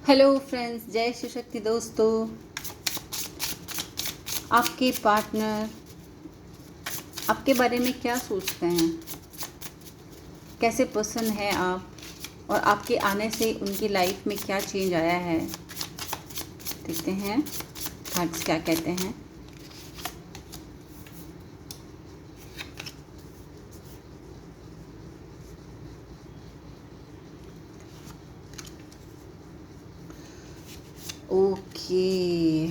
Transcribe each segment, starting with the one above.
Hello friends, जय शिव शक्ति दोस्तों। आपके पार्टनर आपके बारे में क्या सोचते हैं, कैसे पर्सन है आप, और आपके आने से उनकी लाइफ में क्या चेंज आया है। देखते हैं कार्ड्स क्या कहते हैं। ओके।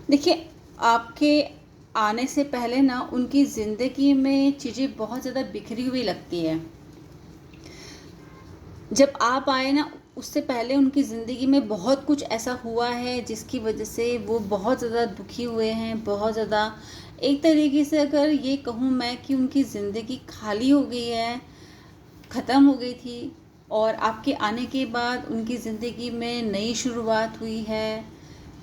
देखिए, आपके आने से पहले ना उनकी ज़िंदगी में चीज़ें बहुत ज़्यादा बिखरी हुई लगती है। जब आप आए ना, उससे पहले उनकी ज़िंदगी में बहुत कुछ ऐसा हुआ है जिसकी वजह से वो बहुत ज़्यादा दुखी हुए हैं, बहुत ज़्यादा। एक तरीके से अगर ये कहूँ मैं कि उनकी ज़िंदगी खाली हो गई है, ख़त्म हो गई थी, और आपके आने के बाद उनकी ज़िंदगी में नई शुरुआत हुई है,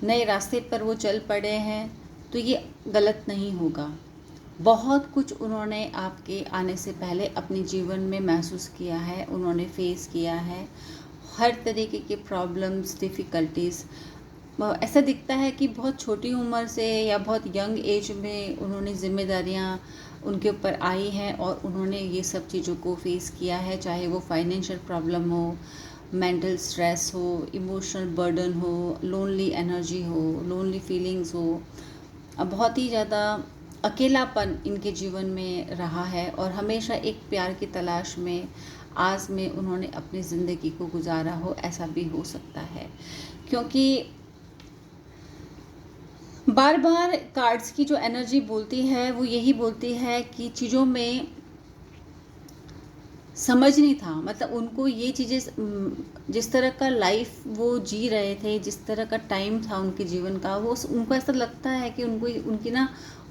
नए रास्ते पर वो चल पड़े हैं, तो ये गलत नहीं होगा। बहुत कुछ उन्होंने आपके आने से पहले अपने जीवन में महसूस किया है, उन्होंने फेस किया है हर तरीके के प्रॉब्लम्स, डिफ़िकल्टीज़। ऐसा दिखता है कि बहुत छोटी उम्र से या बहुत यंग एज में उन्होंने ज़िम्मेदारियाँ उनके ऊपर आई हैं और उन्होंने ये सब चीज़ों को फेस किया है, चाहे वो फाइनेंशियल प्रॉब्लम हो, मेंटल स्ट्रेस हो, इमोशनल बर्डन हो, लोनली एनर्जी हो, लोनली फीलिंग्स हो। बहुत ही ज़्यादा अकेलापन इनके जीवन में रहा है और हमेशा एक प्यार की तलाश में आस में उन्होंने अपनी ज़िंदगी को गुजारा हो, ऐसा भी हो सकता है। क्योंकि बार बार कार्ड्स की जो एनर्जी बोलती है वो यही बोलती है कि चीज़ों में समझ नहीं था। मतलब उनको ये चीज़ें, जिस तरह का लाइफ वो जी रहे थे, जिस तरह का टाइम था उनके जीवन का, वो उनको ऐसा लगता है कि उनको उनकी ना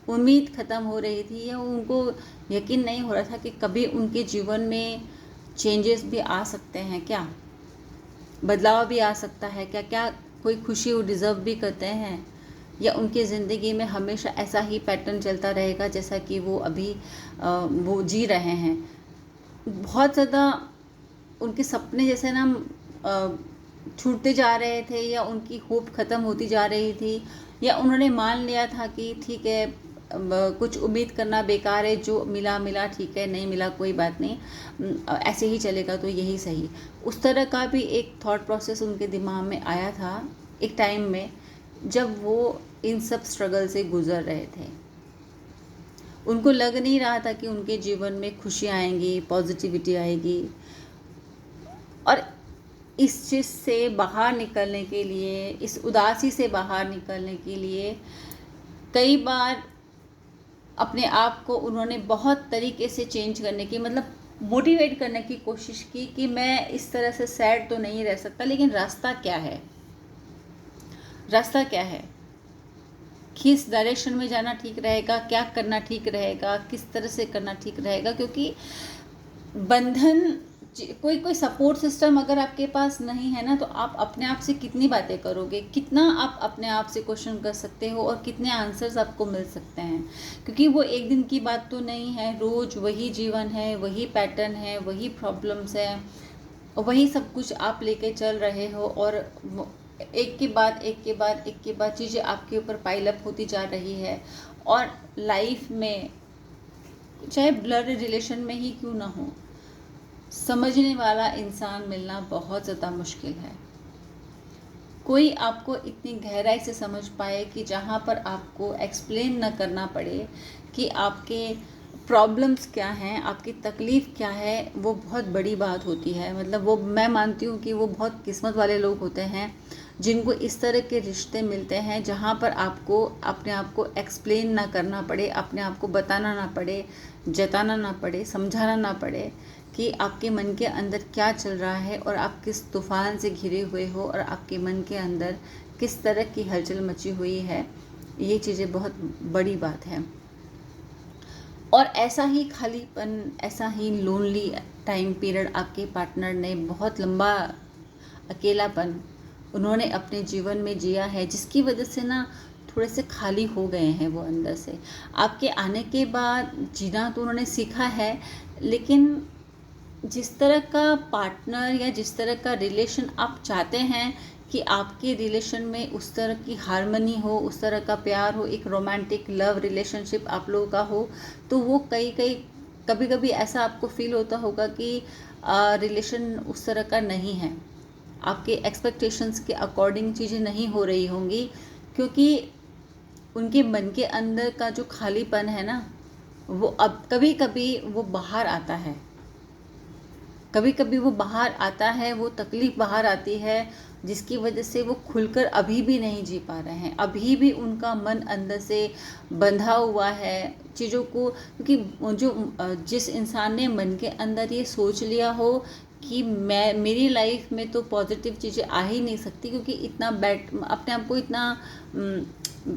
उम्मीद ख़त्म हो रही थी, या उनको यकीन नहीं हो रहा था कि कभी उनके जीवन में चेंजेस भी आ सकते हैं क्या, बदलाव भी आ सकता है क्या, क्या कोई खुशी वो डिज़र्व भी करते हैं, या उनकी ज़िंदगी में हमेशा ऐसा ही पैटर्न चलता रहेगा जैसा कि वो अभी वो जी रहे हैं। बहुत ज़्यादा उनके सपने जैसे ना छूटते जा रहे थे, या उनकी होप ख़त्म होती जा रही थी, या उन्होंने मान लिया था कि ठीक है, कुछ उम्मीद करना बेकार है, जो मिला मिला ठीक है, नहीं मिला कोई बात नहीं, ऐसे ही चलेगा तो यही सही। उस तरह का भी एक थॉट प्रोसेस उनके दिमाग में आया था एक टाइम में, जब वो इन सब स्ट्रगल से गुज़र रहे थे। उनको लग नहीं रहा था कि उनके जीवन में खुशी आएंगी, पॉजिटिविटी आएगी। और इस चीज़ से बाहर निकलने के लिए, इस उदासी से बाहर निकलने के लिए कई बार अपने आप को उन्होंने बहुत तरीके से चेंज करने की, मतलब मोटिवेट करने की कोशिश की कि मैं इस तरह से सैड तो नहीं रह सकता, लेकिन रास्ता क्या है, रास्ता क्या है, किस डायरेक्शन में जाना ठीक रहेगा, क्या करना ठीक रहेगा, किस तरह से करना ठीक रहेगा। क्योंकि बंधन, कोई सपोर्ट सिस्टम अगर आपके पास नहीं है ना, तो आप अपने आप से कितनी बातें करोगे, कितना आप अपने आप से क्वेश्चन कर सकते हो, और कितने आंसर्स आपको मिल सकते हैं। क्योंकि वो एक दिन की बात तो नहीं है, रोज़ वही जीवन है, वही पैटर्न है, वही प्रॉब्लम्स है, वही सब कुछ आप लेके चल रहे हो, और एक के बाद एक के बाद एक के बाद चीज़ें आपके ऊपर पाइल अप होती जा रही है। और लाइफ में चाहे ब्लड रिलेशन में ही क्यों ना हो, समझने वाला इंसान मिलना बहुत ज़्यादा मुश्किल है। कोई आपको इतनी गहराई से समझ पाए कि जहाँ पर आपको एक्सप्लेन न करना पड़े कि आपके प्रॉब्लम्स क्या हैं, आपकी तकलीफ़ क्या है, वो बहुत बड़ी बात होती है। मतलब वो, मैं मानती हूँ कि वो बहुत किस्मत वाले लोग होते हैं जिनको इस तरह के रिश्ते मिलते हैं जहाँ पर आपको अपने आप को एक्सप्लेन ना करना पड़े, अपने आप को बताना ना पड़े, जताना ना पड़े, समझाना ना पड़े कि आपके मन के अंदर क्या चल रहा है, और आप किस तूफ़ान से घिरे हुए हो, और आपके मन के अंदर किस तरह की हलचल मची हुई है। ये चीज़ें बहुत बड़ी बात है। और ऐसा ही खालीपन, ऐसा ही लोनली टाइम पीरियड आपके पार्टनर ने, बहुत लंबा अकेलापन उन्होंने अपने जीवन में जिया है, जिसकी वजह से ना थोड़े से खाली हो गए हैं वो अंदर से। आपके आने के बाद जीना तो उन्होंने सीखा है, लेकिन जिस तरह का पार्टनर या जिस तरह का रिलेशन आप चाहते हैं कि आपके रिलेशन में उस तरह की हार्मनी हो, उस तरह का प्यार हो, एक रोमांटिक लव रिलेशनशिप आप लोगों का हो, तो वो कभी कभी ऐसा आपको फील होता होगा कि रिलेशन उस तरह का नहीं है, आपके एक्सपेक्टेशंस के अकॉर्डिंग चीज़ें नहीं हो रही होंगी, क्योंकि उनके मन के अंदर का जो खालीपन है ना, वो अब कभी कभी वो बाहर आता है, कभी कभी वो बाहर आता है, वो तकलीफ़ बाहर आती है, जिसकी वजह से वो खुलकर अभी भी नहीं जी पा रहे हैं, अभी भी उनका मन अंदर से बंधा हुआ है चीज़ों को, क्योंकि जिस इंसान ने मन के अंदर ये सोच लिया हो कि मेरी लाइफ में तो पॉजिटिव चीज़ें आ ही नहीं सकती, क्योंकि इतना अपने आप को इतना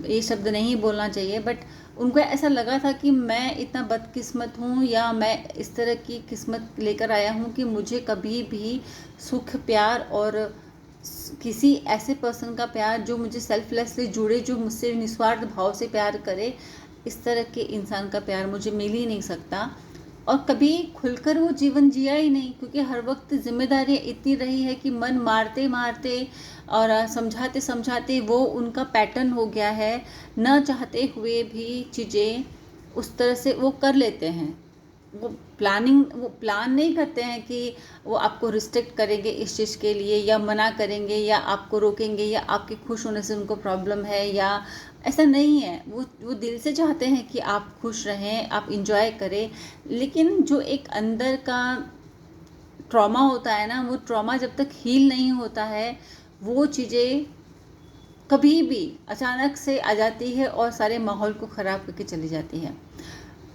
ये शब्द नहीं बोलना चाहिए, बट उनको ऐसा लगा था कि मैं इतना बदकिस्मत हूँ या मैं इस तरह की किस्मत लेकर आया हूँ कि मुझे कभी भी सुख, प्यार और किसी ऐसे पर्सन का प्यार जो मुझे सेल्फलेसली जुड़े, जो मुझसे निस्वार्थ भाव से प्यार करे, इस तरह के इंसान का प्यार मुझे मिल ही नहीं सकता। और कभी खुलकर वो जीवन जिया ही नहीं, क्योंकि हर वक्त जिम्मेदारियाँ इतनी रही है कि मन मारते मारते और समझाते समझाते वो उनका पैटर्न हो गया है, न चाहते हुए भी चीज़ें उस तरह से वो कर लेते हैं। वो प्लान नहीं करते हैं कि वो आपको रिस्ट्रिक्ट करेंगे इस चीज़ के लिए, या मना करेंगे, या आपको रोकेंगे, या आपके खुश होने से उनको प्रॉब्लम है, या ऐसा नहीं है। वो दिल से चाहते हैं कि आप खुश रहें, आप इंजॉय करें, लेकिन जो एक अंदर का ट्रॉमा होता है ना, वो ट्रॉमा जब तक हील नहीं होता है, वो चीज़ें कभी भी अचानक से आ जाती है और सारे माहौल को ख़राब करके चली जाती है।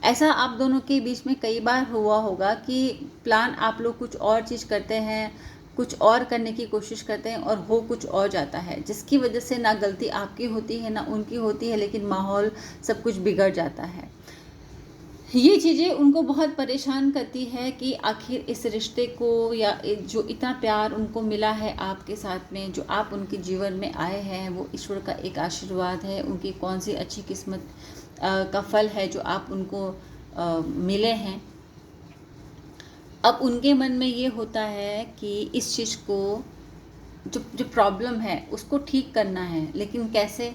ऐसा आप दोनों के बीच में कई बार हुआ होगा कि प्लान आप लोग कुछ और चीज़ करते हैं, कुछ और करने की कोशिश करते हैं और हो कुछ और जाता है, जिसकी वजह से ना गलती आपकी होती है ना उनकी होती है, लेकिन माहौल सब कुछ बिगड़ जाता है। ये चीज़ें उनको बहुत परेशान करती है कि आखिर इस रिश्ते को, या जो इतना प्यार उनको मिला है आपके साथ में, जो आप उनके जीवन में आए हैं, वो ईश्वर का एक आशीर्वाद है, उनकी कौन सी अच्छी किस्मत का फल है जो आप उनको मिले हैं। अब उनके मन में ये होता है कि इस चीज़ को, जो प्रॉब्लम है उसको ठीक करना है, लेकिन कैसे,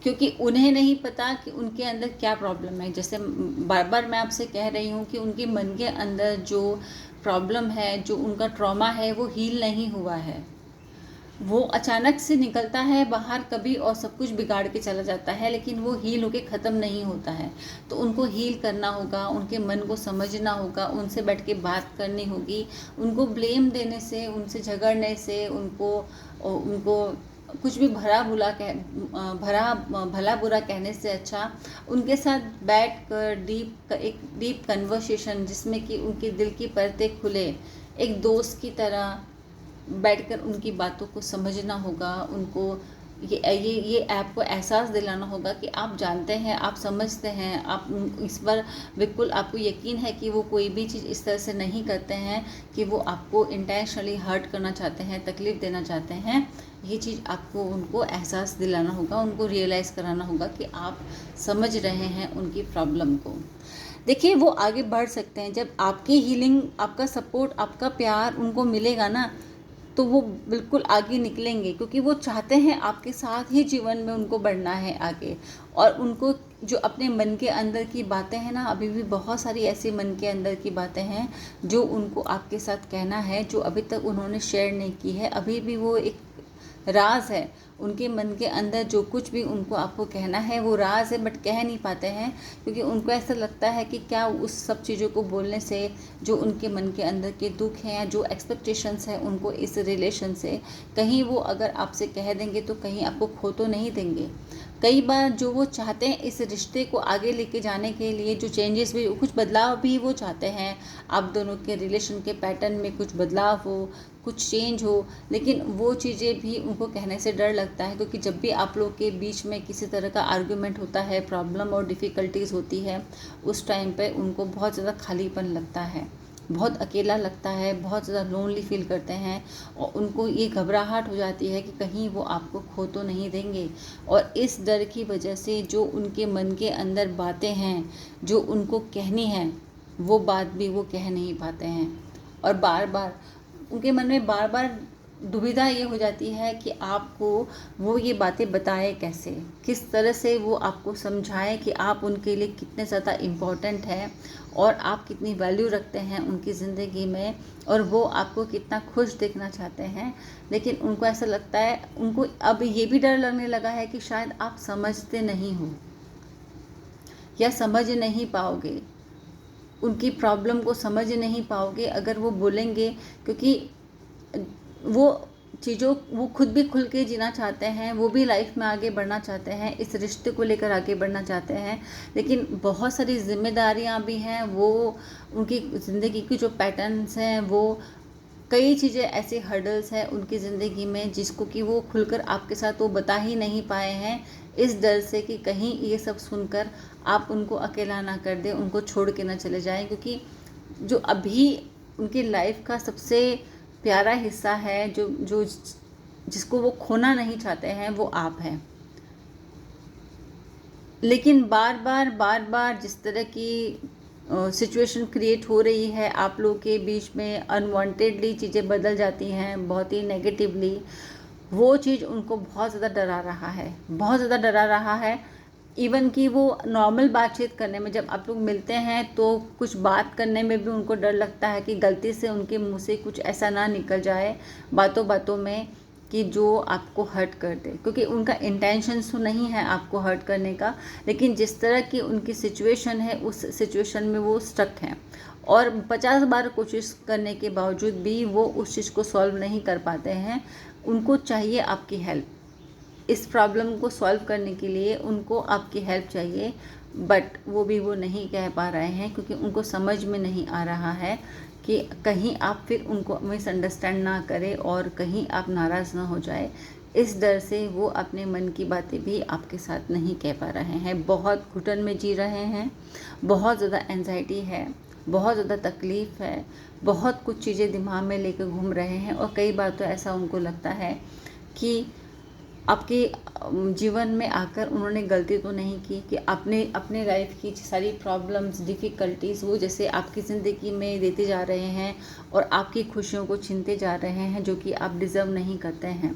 क्योंकि उन्हें नहीं पता कि उनके अंदर क्या प्रॉब्लम है। जैसे बार बार मैं आपसे कह रही हूँ कि उनके मन के अंदर जो प्रॉब्लम है, जो उनका ट्रॉमा है, वो हील नहीं हुआ है। वो अचानक से निकलता है बाहर कभी और सब कुछ बिगाड़ के चला जाता है, लेकिन वो हील होके ख़त्म नहीं होता है। तो उनको हील करना होगा, उनके मन को समझना होगा, उनसे बैठ के बात करनी होगी। उनको ब्लेम देने से, उनसे झगड़ने से, उनको कुछ भी भला बुरा कहने से अच्छा उनके साथ बैठ कर एक डीप कन्वर्सेशन, जिसमें कि उनके दिल की परतें खुले, एक दोस्त की तरह बैठकर उनकी बातों को समझना होगा। उनको ये ऐप को एहसास दिलाना होगा कि आप जानते हैं, आप समझते हैं, आप इस पर बिल्कुल आपको यकीन है कि वो कोई भी चीज़ इस तरह से नहीं करते हैं कि वो आपको इंटेंशनली हर्ट करना चाहते हैं, तकलीफ़ देना चाहते हैं। ये चीज़ आपको उनको एहसास दिलाना होगा, उनको रियलाइज़ कराना होगा कि आप समझ रहे हैं उनकी प्रॉब्लम को। देखिए, वो आगे बढ़ सकते हैं जब आपकी हीलिंग, आपका सपोर्ट, आपका प्यार उनको मिलेगा ना, तो वो बिल्कुल आगे निकलेंगे, क्योंकि वो चाहते हैं आपके साथ ही जीवन में उनको बढ़ना है आगे। और उनको जो अपने मन के अंदर की बातें हैं ना, अभी भी बहुत सारी ऐसी मन के अंदर की बातें हैं जो उनको आपके साथ कहना है, जो अभी तक उन्होंने शेयर नहीं की है। अभी भी वो एक राज है उनके मन के अंदर, जो कुछ भी उनको आपको कहना है वो राज है, बट कह नहीं पाते हैं, क्योंकि उनको ऐसा लगता है कि क्या उस सब चीज़ों को बोलने से जो उनके मन के अंदर के दुख हैं या जो एक्सपेक्टेशंस हैं उनको इस रिलेशन से, कहीं वो अगर आपसे कह देंगे तो कहीं आपको खो तो नहीं देंगे। कई बार जो वो चाहते हैं इस रिश्ते को आगे लेके जाने के लिए, जो चेंजेस भी, कुछ बदलाव भी वो चाहते हैं, आप दोनों के रिलेशन के पैटर्न में कुछ बदलाव हो, कुछ चेंज हो, लेकिन वो चीज़ें भी उनको कहने से डर लगता है, क्योंकि जब भी आप लोग के बीच में किसी तरह का आर्गुमेंट होता है, प्रॉब्लम और डिफ़िकल्टीज़ होती है, उस टाइम पे उनको बहुत ज़्यादा खालीपन लगता है। बहुत अकेला लगता है, बहुत ज़्यादा लोनली फील करते हैं और उनको ये घबराहट हो जाती है कि कहीं वो आपको खो तो नहीं देंगे। और इस डर की वजह से जो उनके मन के अंदर बातें हैं, जो उनको कहनी है, वो बात भी वो कह नहीं पाते हैं। और बार बार उनके मन में बार बार दुविधा ये हो जाती है कि आपको वो ये बातें बताए कैसे, किस तरह से वो आपको समझाए कि आप उनके लिए कितने ज़्यादा इम्पोर्टेंट हैं और आप कितनी वैल्यू रखते हैं उनकी ज़िंदगी में, और वो आपको कितना खुश देखना चाहते हैं। लेकिन उनको ऐसा लगता है, उनको अब ये भी डर लगने लगा है कि शायद आप समझते नहीं हो या समझ नहीं पाओगे, उनकी प्रॉब्लम को समझ नहीं पाओगे अगर वो बोलेंगे, क्योंकि वो चीज़ों वो खुद भी खुल के जीना चाहते हैं, वो भी लाइफ में आगे बढ़ना चाहते हैं, इस रिश्ते को लेकर आगे बढ़ना चाहते हैं। लेकिन बहुत सारी जिम्मेदारियां भी हैं, वो उनकी ज़िंदगी की जो पैटर्न्स हैं, वो कई चीज़ें ऐसे हर्डल्स हैं उनकी ज़िंदगी में जिसको कि वो खुलकर आपके साथ वो बता ही नहीं पाए हैं, इस डर से कि कहीं ये सब सुनकर आप उनको अकेला ना कर दें, उनको छोड़ के ना चले जाएं। क्योंकि जो अभी उनकी लाइफ का सबसे प्यारा हिस्सा है, जो जो जिसको वो खोना नहीं चाहते हैं, वो आप हैं। लेकिन बार बार जिस तरह की सिचुएशन क्रिएट हो रही है आप लोगों के बीच में, अनवांटेडली चीज़ें बदल जाती हैं बहुत ही नेगेटिवली, वो चीज़ उनको बहुत ज़्यादा डरा रहा है, बहुत ज़्यादा डरा रहा है। इवन कि वो नॉर्मल बातचीत करने में, जब आप लोग मिलते हैं तो कुछ बात करने में भी उनको डर लगता है कि गलती से उनके मुंह से कुछ ऐसा ना निकल जाए बातों बातों में कि जो आपको हर्ट कर दे, क्योंकि उनका इंटेंशन तो नहीं है आपको हर्ट करने का, लेकिन जिस तरह की उनकी सिचुएशन है उस सिचुएशन में वो स्टक हैं और 50 बार कोशिश करने के बावजूद भी वो उस चीज़ को सॉल्व नहीं कर पाते हैं। उनको चाहिए आपकी हेल्प, इस प्रॉब्लम को सॉल्व करने के लिए उनको आपकी हेल्प चाहिए, बट वो भी वो नहीं कह पा रहे हैं क्योंकि उनको समझ में नहीं आ रहा है कि कहीं आप फिर उनको मिसअंडरस्टैंड ना करें और कहीं आप नाराज़ ना हो जाए। इस डर से वो अपने मन की बातें भी आपके साथ नहीं कह पा रहे हैं, बहुत घुटन में जी रहे हैं, बहुत ज़्यादा एंजाइटी है, बहुत ज़्यादा तकलीफ़ है, बहुत कुछ चीज़ें दिमाग में लेकर घूम रहे हैं। और कई बार तो ऐसा उनको लगता है कि आपके जीवन में आकर उन्होंने गलती तो नहीं की कि अपने लाइफ की सारी प्रॉब्लम्स, डिफ़िकल्टीज़ वो जैसे आपकी ज़िंदगी में देते जा रहे हैं और आपकी खुशियों को छीनते जा रहे हैं, जो कि आप डिज़र्व नहीं करते हैं।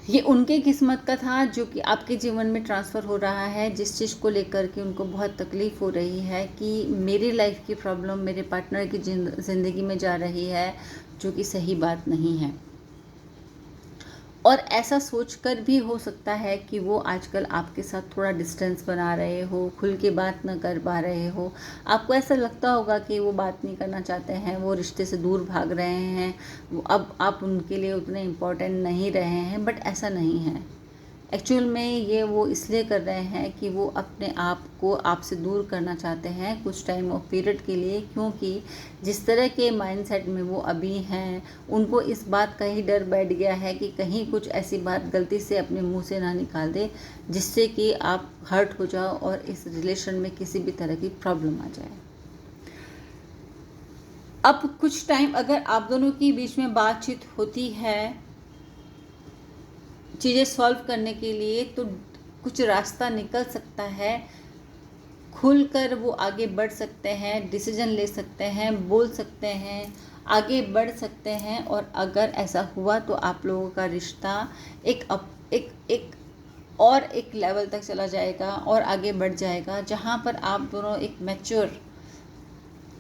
ये उनके किस्मत का था जो कि आपके जीवन में ट्रांसफ़र हो रहा है, जिस चीज़ को लेकर के उनको बहुत तकलीफ़ हो रही है कि मेरी लाइफ की प्रॉब्लम मेरे पार्टनर की ज़िंदगी में जा रही है, जो कि सही बात नहीं है। और ऐसा सोचकर भी हो सकता है कि वो आजकल आपके साथ थोड़ा डिस्टेंस बना रहे हो, खुल के बात न कर पा रहे हो। आपको ऐसा लगता होगा कि वो बात नहीं करना चाहते हैं, वो रिश्ते से दूर भाग रहे हैं, अब आप उनके लिए उतने इम्पोर्टेंट नहीं रहे हैं, बट ऐसा नहीं है। एक्चुअल में ये वो इसलिए कर रहे हैं कि वो अपने आप को आपसे दूर करना चाहते हैं कुछ टाइम ऑफ पीरियड के लिए, क्योंकि जिस तरह के माइंडसेट में वो अभी हैं, उनको इस बात का ही डर बैठ गया है कि कहीं कुछ ऐसी बात गलती से अपने मुंह से ना निकाल दे जिससे कि आप हर्ट हो जाओ और इस रिलेशन में किसी भी तरह की प्रॉब्लम आ जाए। अब कुछ टाइम अगर आप दोनों के बीच में बातचीत होती है चीज़ें सॉल्व करने के लिए, तो कुछ रास्ता निकल सकता है, खुलकर वो आगे बढ़ सकते हैं, डिसीजन ले सकते हैं, बोल सकते हैं, आगे बढ़ सकते हैं। और अगर ऐसा हुआ तो आप लोगों का रिश्ता एक लेवल तक चला जाएगा और आगे बढ़ जाएगा, जहाँ पर आप दोनों एक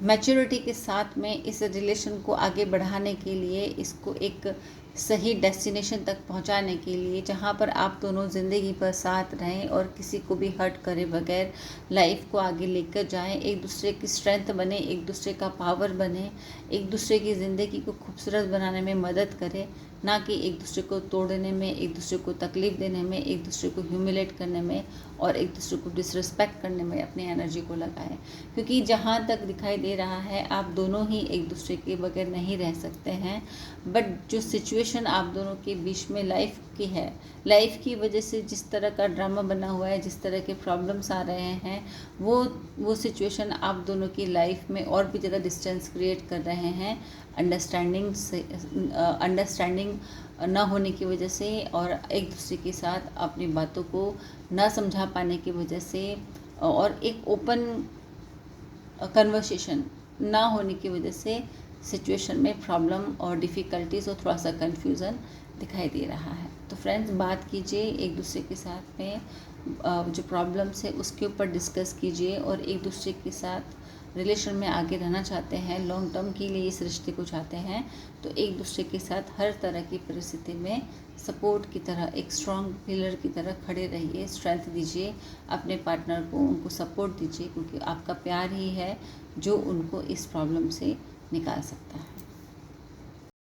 मैच्योरिटी के साथ में इस रिलेशन को आगे बढ़ाने के लिए, इसको एक सही डेस्टिनेशन तक पहुंचाने के लिए, जहां पर आप दोनों ज़िंदगी पर साथ रहें और किसी को भी हर्ट करे बगैर लाइफ को आगे लेकर जाएं, एक दूसरे की स्ट्रेंथ बने, एक दूसरे का पावर बने, एक दूसरे की ज़िंदगी को खूबसूरत बनाने में मदद करें, ना कि एक दूसरे को तोड़ने में, एक दूसरे को तकलीफ़ देने में, एक दूसरे को ह्यूमिलेट करने में और एक दूसरे को डिसरिस्पेक्ट करने में अपनी एनर्जी को लगाएं, क्योंकि जहाँ तक दिखाई दे रहा है आप दोनों ही एक दूसरे के बगैर नहीं रह सकते हैं। बट जो सिचुएशन आप दोनों के बीच में लाइफ की है, लाइफ की वजह से जिस तरह का ड्रामा बना हुआ है, जिस तरह के प्रॉब्लम्स आ रहे हैं, वो सिचुएशन आप दोनों की लाइफ में और भी ज़्यादा डिस्टेंस क्रिएट कर रहे हैं, अंडरस्टैंडिंग ना होने की वजह से और एक दूसरे के साथ अपनी बातों को ना समझा पाने की वजह से और एक ओपन कन्वर्सेशन ना होने की वजह से सिचुएशन में प्रॉब्लम और डिफ़िकल्टीज़ और थोड़ा सा कन्फ्यूज़न दिखाई दे रहा है। तो फ्रेंड्स, बात कीजिए एक दूसरे के साथ में, जो प्रॉब्लम्स है उसके ऊपर डिस्कस कीजिए और एक दूसरे के साथ रिलेशन में आगे रहना चाहते हैं, लॉन्ग टर्म के लिए इस रिश्ते को चाहते हैं, तो एक दूसरे के साथ हर तरह की परिस्थिति में सपोर्ट की तरह, एक स्ट्रॉन्ग पिलर की तरह खड़े रहिए, स्ट्रेंथ दीजिए अपने पार्टनर को, उनको सपोर्ट दीजिए, क्योंकि आपका प्यार ही है जो उनको इस प्रॉब्लम से निकाल सकता है।